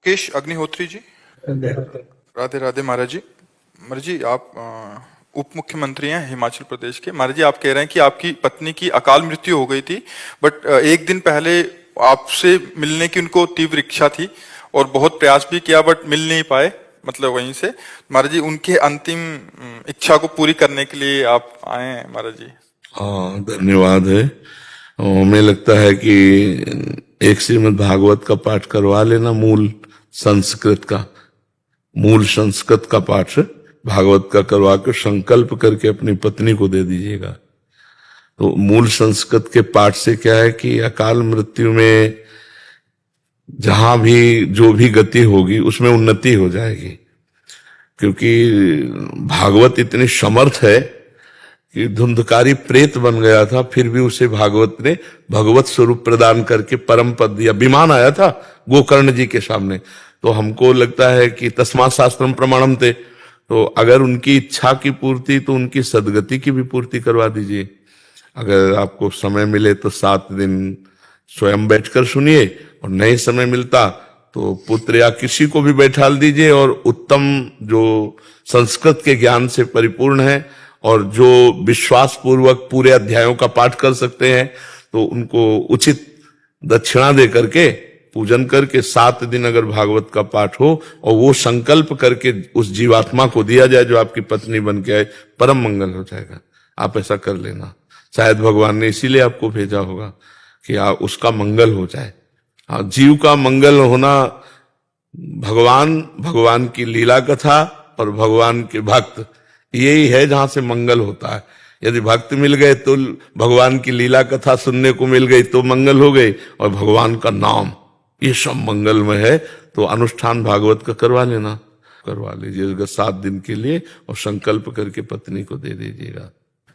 मुकेश अग्निहोत्री जी। राधे राधे महाराज जी। महाराज जी, आप उप मुख्यमंत्री हैं हिमाचल प्रदेश के। महाराज जी, आप कह रहे हैं कि आपकी पत्नी की अकाल मृत्यु हो गई थी, बट एक दिन पहले आपसे मिलने की उनको तीव्र इच्छा थी और बहुत प्रयास भी किया, बट मिल नहीं पाए, मतलब वहीं से। महाराज जी, उनके अंतिम इच्छा को पूरी करने के लिए आप आए हैं महाराज जी। हाँ, धन्यवाद है। हमें लगता है कि एक श्रीमद् भागवत का पाठ करवा लेना, मूल संस्कृत का पाठ भागवत का करवा कर संकल्प करके अपनी पत्नी को दे दीजिएगा। तो मूल संस्कृत के पाठ से क्या है कि अकाल मृत्यु में जहां भी जो भी गति होगी उसमें उन्नति हो जाएगी, क्योंकि भागवत इतनी समर्थ है कि धुंधकारी प्रेत बन गया था, फिर भी उसे भागवत ने भगवत स्वरूप प्रदान करके परम पद दिया। विमान आया था गोकर्ण जी के सामने, तो हमको लगता है कि तस्मात् शास्त्रम प्रमाणम थे, तो अगर उनकी इच्छा की पूर्ति तो उनकी सदगति की भी पूर्ति करवा दीजिए। अगर आपको समय मिले तो 7 दिन स्वयं बैठकर सुनिए, और नहीं समय मिलता तो पुत्र या किसी को भी बैठाल दीजिए, और उत्तम जो संस्कृत के ज्ञान से परिपूर्ण है और जो विश्वास पूर्वक पूरे अध्यायों का पाठ कर सकते हैं, तो उनको उचित दक्षिणा दे करके पूजन करके 7 दिन अगर भागवत का पाठ हो और वो संकल्प करके उस जीवात्मा को दिया जाए जो आपकी पत्नी बन के आए, परम मंगल हो जाएगा। आप ऐसा कर लेना। शायद भगवान ने इसीलिए आपको भेजा होगा कि उसका मंगल हो जाए। जीव का मंगल होना, भगवान की लीला कथा और भगवान के भक्त, यही है जहां से मंगल होता है। यदि भक्त मिल गए तो भगवान की लीला कथा सुनने को मिल गई तो मंगल हो गई, और भगवान का नाम, ये सब मंगलमय है। तो अनुष्ठान भागवत का करवा लीजिए 7 दिन के लिए, और संकल्प करके पत्नी को दे दीजिएगा।